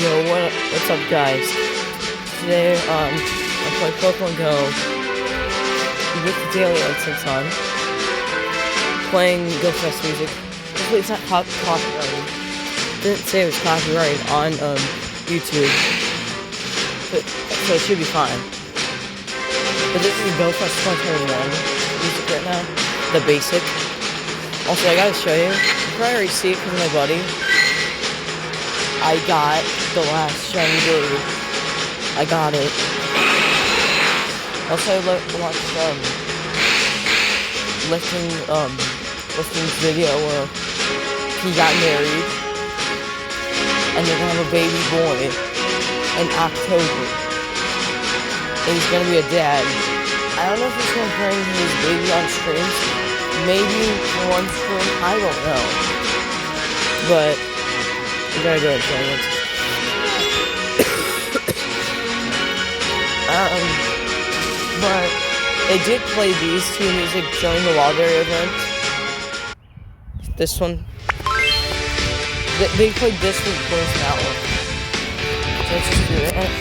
Yo, what's up, guys? Today, I play Pokemon Go with the daily incense on, playing Go Fest music. Hopefully it's not copyrighted. Didn't say it was copyrighted on YouTube, so it should be fine. But this is Go Fest 2021 music right now, the basic. Also, I gotta show you. You probably already see it because my buddy. I got the last shiny bird. I got it. Also, I watched Lifton's video where he got married, and they're gonna have a baby boy in October, and he's gonna be a dad. I don't know if he's gonna bring his baby on streams. Maybe one stream. I don't know, but. We gotta go and try it. But they did play these two music during the Wildberry event. This one. They played this one first and that one. So let's just do it.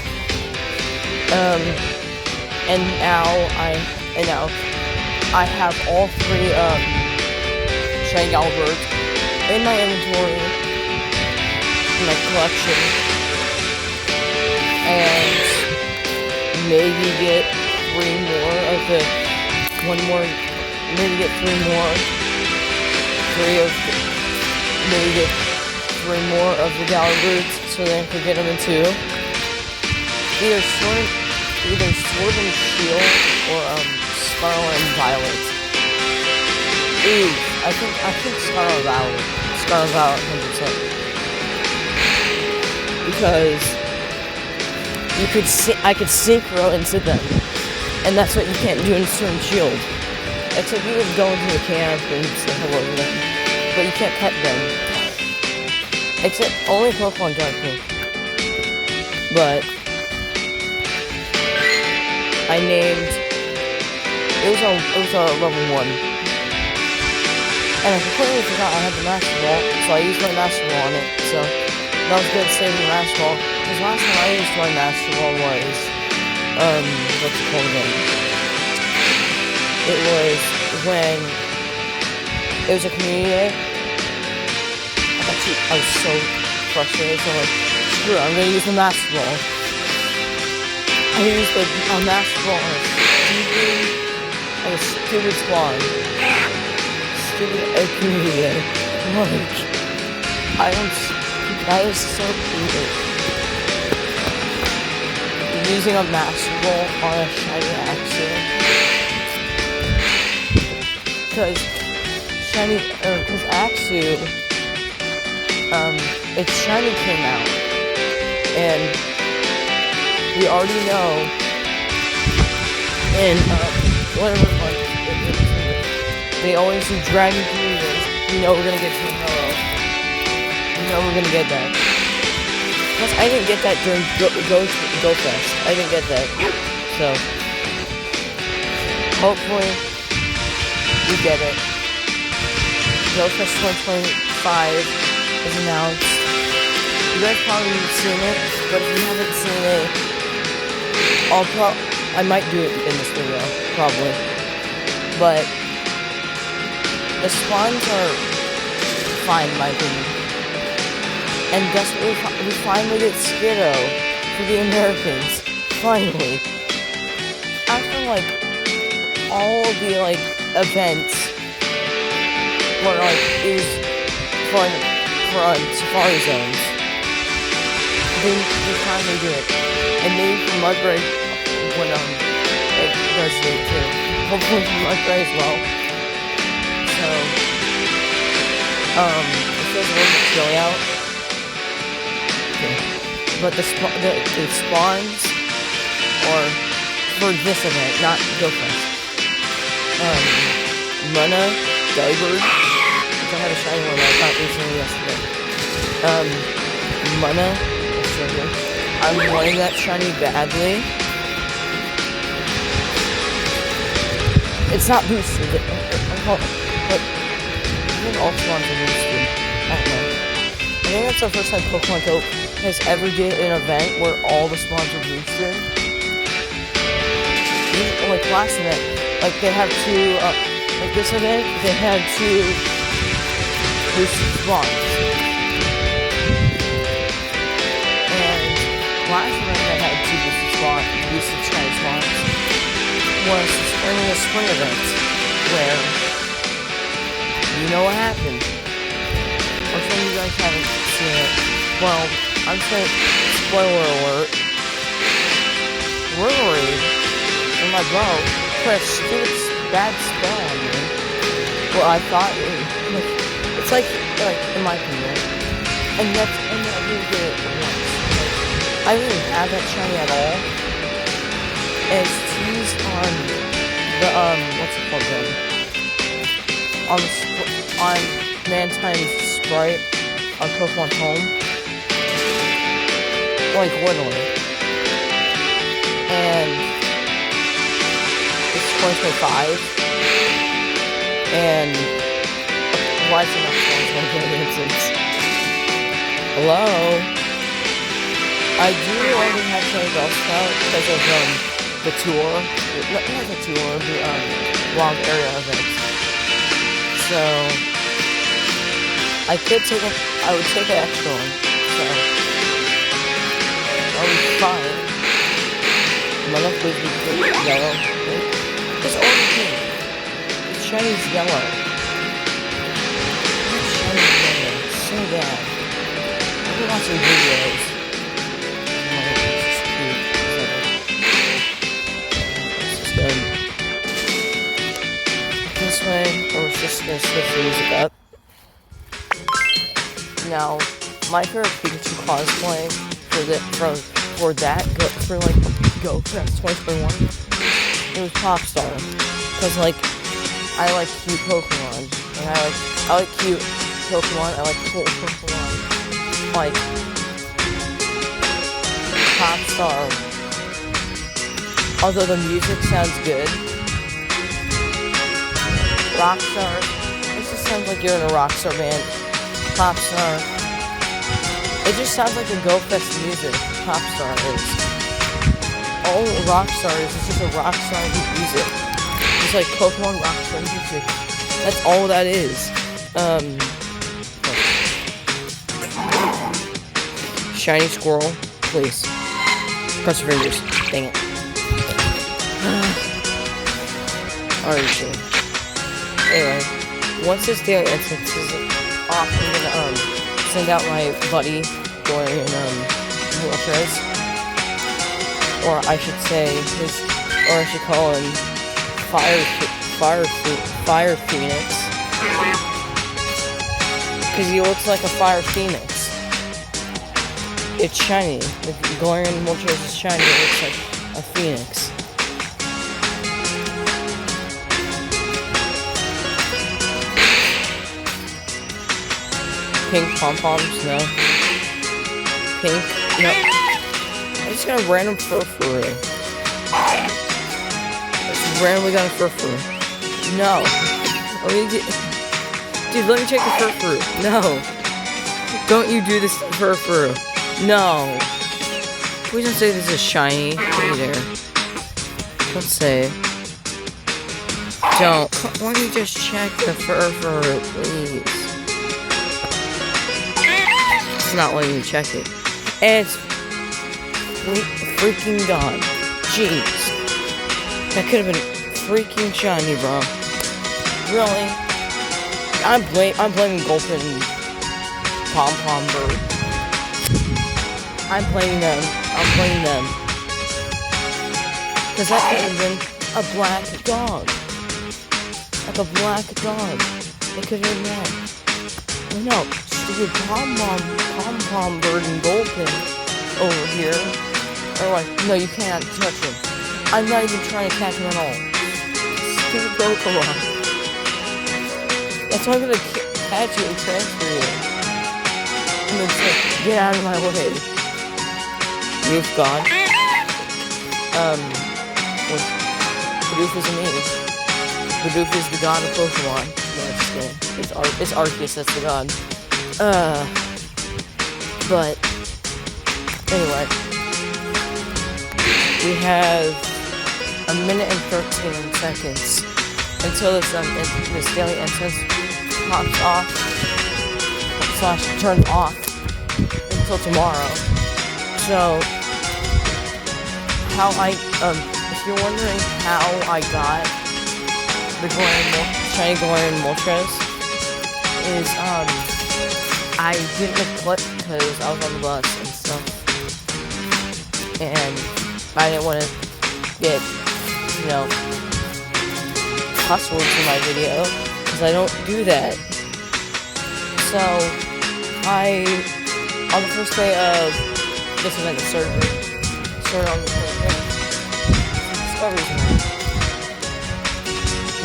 And now I have all three shiny Galar birds in my inventory. My collection, and maybe get three more of the maybe get three more of the Galar roots, so then I could get them into either Sword and Shield or Scarlet and Violet. Ooh, I think Scarlet Violet 100%. Because I could synchro into them, and that's what you can't do in Sword and Shield. Except you could go into the camp and say hello to them, but you can't pet them. Except only Pokemon Dark Pink. But I named it was a level 1, and I completely forgot I had the Master Ball, so I used my Master Ball on it. So. That was good saving the Master Ball, because last time I used my Master Ball was, what's it called again? It was when it was a community day. I was so frustrated, so I'm like, screw it, I'm gonna use the Master Ball. I used a Master Ball on a stupid spawn. Stupid community day. That is so weird. Using a Master Ball on a shiny Axew. Because Axew, its shiny came out. And we already know in whatever they always do Dragon Communities. We know we're gonna get Team Hello. We're gonna get that. Plus, I didn't get that during Go Fest. I didn't get that. So, hopefully, we get it. Go Fest 2025 is announced. You guys probably have seen it, but if you haven't seen it, I might do it in this video, probably. But, the spawns are fine, in my opinion. And guess what? We finally get Skiddo for the Americans. Finally. After, all the, events where, it was for Safari Zones. They finally do it. And maybe for Mudbray, when, it does it too. Hopefully for Mudbray as well. So, it feels a little bit chilly out. But the spawns or for this event, not Go Fest. Muna, Delibird, which I had a shiny one that I got recently yesterday. Muna, I'm wanting that shiny badly. It's not boosted, but even all spawns are boosted. I don't know. think that's the first time Pokemon Go has ever did an event where all the spawns are boosted. Like last event, like they have two, like this event, they had two boosted spawns. And last event they had two boosted shiny spawns. Was the spring event, where you know what happened. Or some of you guys haven't seen it. Well, I'm saying, spoiler alert. Rory, in my bro, put a stupid bad spell on me. Well, I thought it's like in my opinion, and I didn't get it once. I didn't even have that shiny at all. And it's used on the what's it called then? On Mantime's Sprite on Pokemon Home. Like literally. And it's 2025. And why is it not 2025 instance? Hello? I do already have Shiny Bellsprout because of the tour. Not the tour, the wild area events. So I would take an extra one, so I'll be fine. My left would be yellow. It's only pink. The shiny's yellow. The shiny's yellow. It's so bad. I've been watching videos. This way, or we're just gonna switch the music up. Now, my favorite Pikachu cosplay for Go Fest 2021, it was Popstar, because I like cute Pokemon, and I like cute Pokemon, I like cool Pokemon, like Popstar. Although the music sounds good, Rockstar, it just sounds like you're in a Rockstar band. Popstar, it just sounds like a Go Fest music. Popstar is. All Rockstar is just a Rockstar music. It's like Pokemon Rockstar music. That's all that is. Shiny Squirrel, please. Cross your fingers. Dang it. Alright, sure. Anyway, once this daily instance is off, I'm gonna send out my buddy Galar and Wilshires, or I should say I should call him Fire Phoenix, because he looks like a Fire Phoenix. It's shiny. If Galar and Wilshires is shiny, it looks like a phoenix. Pink pom-poms, no. Pink, no. I just got a random Furfuru. I just randomly got a Furfuru. No. Dude, let me check the Furfuru. No. Don't you do this to Furfuru. No. Please don't say this is shiny. Hey there. Don't say. Don't. Why don't you just check the Furfuru, please? It's not letting me check it. And it's freaking gone. Jeez. That could have been freaking shiny, bro. Really? I'm blaming Gulpin and Pom-Pom Bird. I'm blaming them. Because that could have been a black dog. Like a black dog. It could have been that. No. Stupid Pom-Pom Bird and Gulpin over here are like, no, you can't touch him. I'm not even trying to catch him at all. Stupid Pokemon. That's why I'm gonna catch you and transfer you. And then say, get out of my way. Roof God. Bidoof isn't me. Bidoof is the god of Pokemon. No, just kidding. It's Arceus that's the god. But anyway, we have a minute and 13 seconds until this daily incense pops off / turns off until tomorrow. So if you're wondering how I got the shiny Galar Moltres, is I didn't make the clip because I was on the bus and stuff, and I didn't want to get cuss words in my video because I don't do that. So on the first day of this event that started on the 25th, Discovery's event.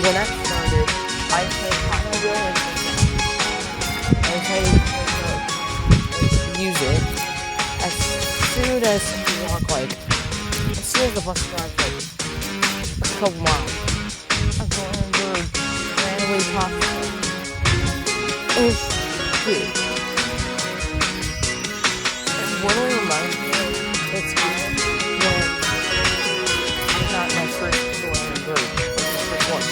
When that started, I played Hot Mobile and I decided to use it as soon as the bus drives a couple miles. A golden bird randomly popped up. It was cute. And what do I remind me of? It's when I got my first golden bird. The first one.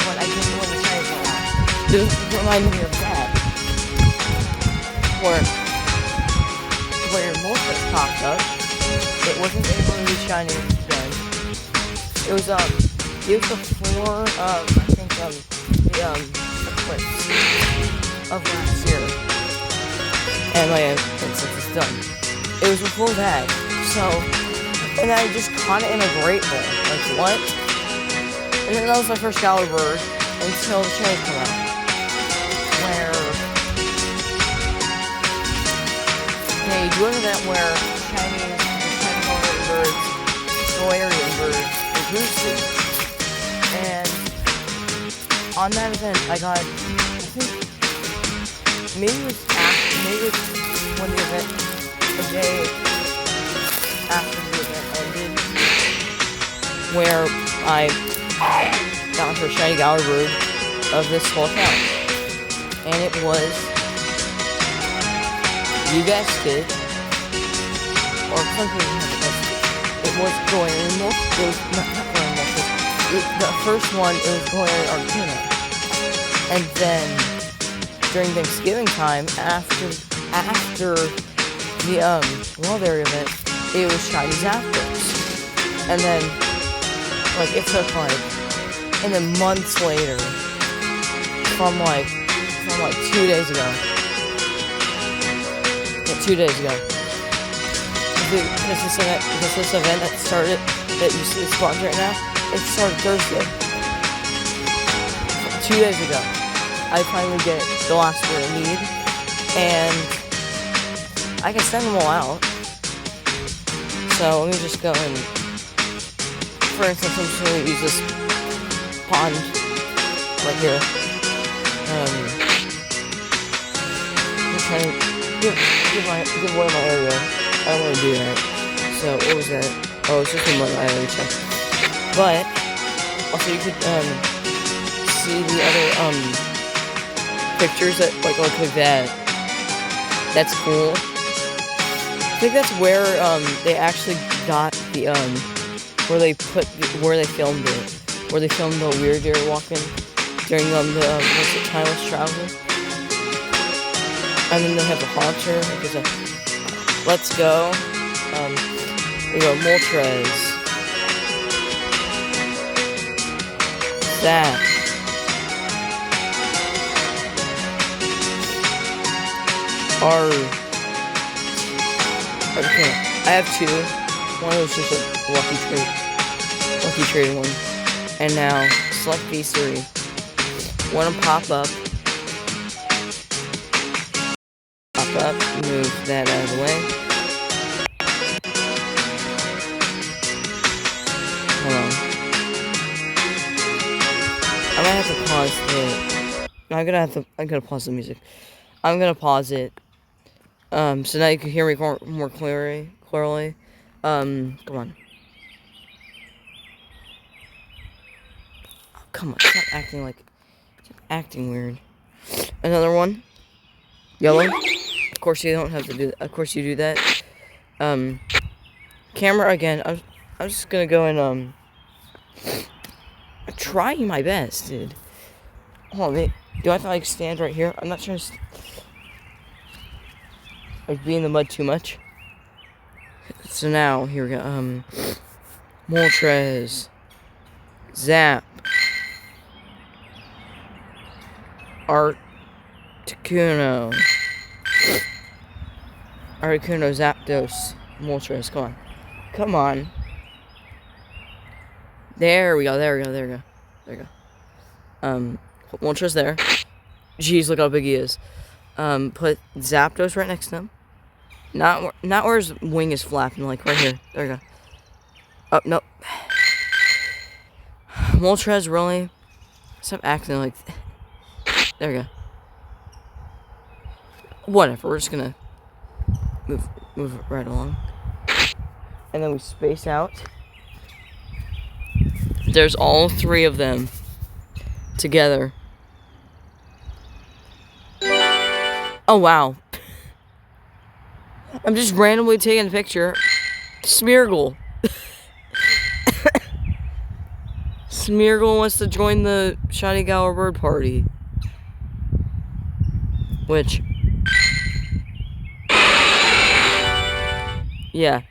When I didn't win the shiny one. It reminded me of that. Where your Moltres popped up. It wasn't able to be shiny then. It was before the eclipse of last year. And my incense is done. It was before that. So, and I just caught it in a great bowl. Like, what? And then that was my first Galar bird until the shinies come out. Where they do an event where shiny Galar birds, Galarian birds, are boosted. And on that event, I got, I think, maybe it was when the event, the day after the event ended, where I got her shiny Galar bird of this whole account. And it was, you guessed it, or some people haven't guessed it, it was Galarian Moltres. It was not Galarian Moltres. The first one, it was Galarian Arcana. And then during Thanksgiving time, after the World Area event, it was shiny Zapdos. And then it took and then months later, from 2 days ago. Yeah, 2 days ago. Because this event that started, that you see the spawns right now, it started Thursday. 2 days ago, I finally get the last word I need, and I can send them all out. So let me just go and, for instance, I'm just going to use this pond right here. I'm trying to give away my area. I don't want to do that. So what was that? Oh, it's just a mud. I already checked. But also you could see the other pictures that look like that. That's cool. I think that's where they actually got the where they filmed it, where they filmed the weird deer walking during the timeless travel. And then they have the haunter because let's go. We go Moltres. That. Okay, I have two. One was just a lucky trade one. And now, select these three. One will pop up, move that out of the way. Hold on. I might have to pause it. I'm gonna pause the music. I'm gonna pause it. So now you can hear me more clearly. Come on. Oh, come on, stop acting weird. Another one. Yellow. Of course you don't have to do that. Of course you do that. Camera again. I'm just gonna go and I'm trying my best, dude. Hold on, wait. Do I have to like stand right here? I'm not trying to like be in the mud too much. So now here we go. Moltres, Zap, Articuno, Zapdos, Moltres. Come on. There we go. Put Moltres there. Jeez, look how big he is. Put Zapdos right next to him. Not where his wing is flapping, like right here. There we go. Oh, no. Moltres, really? Stop acting like... There we go. Whatever, we're just gonna move it right along. And then we space out. There's all three of them together. Oh, wow. I'm just randomly taking a picture. Smeargle. Smeargle wants to join the Shiny Galar bird party. Which... Yeah.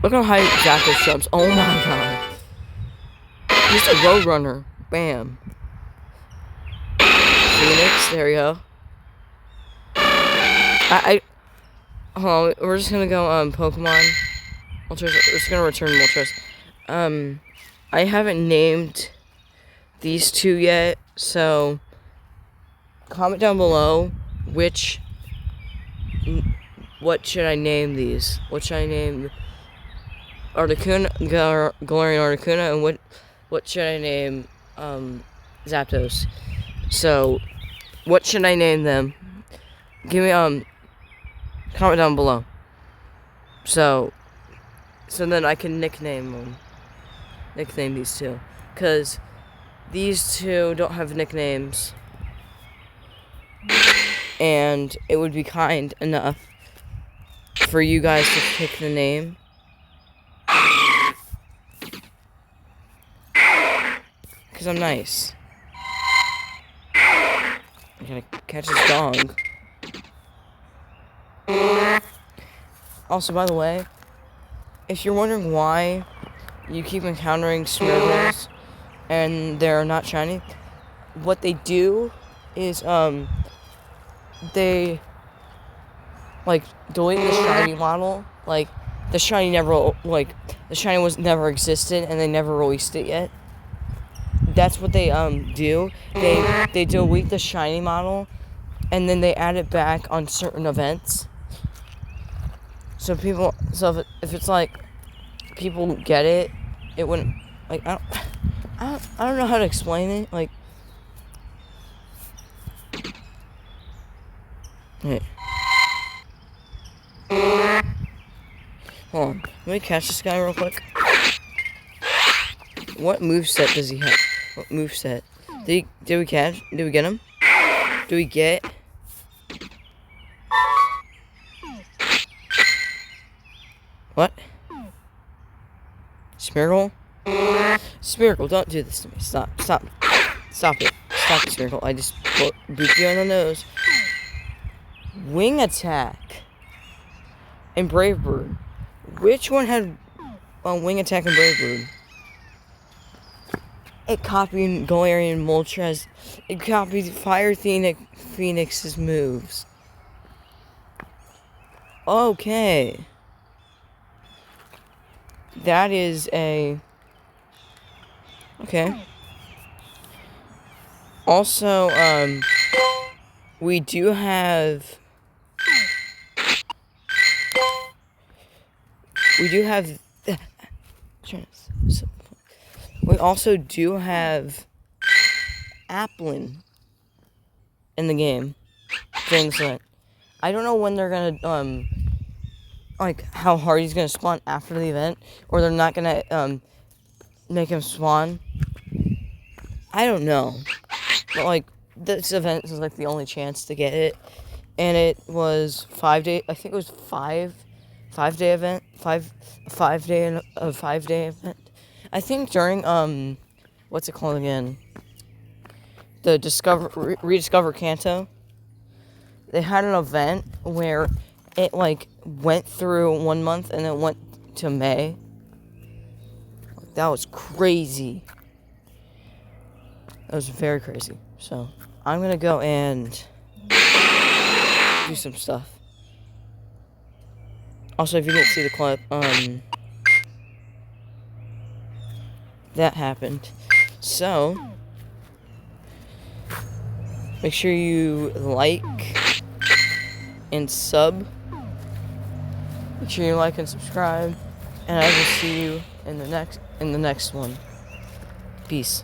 Look how high Zapdos jumps. Oh my god. He's a Roadrunner. Bam. Phoenix, there we go. Hold on, we're just gonna go, Pokemon. Moltres, we're just gonna return Moltres. I haven't named these two yet, so comment down below what should I name these? What should I name Articuno, Galarian Articuno, and what should I name Zapdos? So what should I name them? Give me comment down below. So then I can nickname these two, cause these two don't have nicknames, and it would be kind enough for you guys to pick the name. Cause I'm nice. I gotta catch this dog. Also, by the way, if you're wondering why you keep encountering Smeargles and they're not shiny, what they do is they like delete the shiny model. Like the shiny was never existed and they never released it yet. That's what they do. They delete the shiny model and then they add it back on certain events. So if it's like people get it, it wouldn't like I don't know how to explain it. Like, wait. Hold on. Let me catch this guy real quick. What moveset does he have? What moveset? Did we catch? Did we get him? Do we get? What? Smeargle? Smeargle, don't do this to me. Stop it. Stop it, Smeargle. I just booped you on the nose. Wing attack. And Brave Bird. Which one had wing attack and Brave Bird? It copied Galarian Moltres. It copied Fire Phoenix's moves. Okay. That is a... Okay. Also, we do have... We also do have Applin in the game. Things like I don't know when they're gonna like how hard he's gonna spawn after the event, or they're not gonna make him spawn. I don't know, but like this event is like the only chance to get it, and it was 5 day. I think it was 5 day event, 5 day event. I think during what's it called again? The Rediscover Kanto. They had an event where it like went through 1 month and then went to May. That was crazy. That was very crazy. So I'm gonna go and do some stuff. Also, if you didn't see the clip, that happened. So make sure you like and sub. Make sure you like and subscribe, and I will see you in the next one. Peace.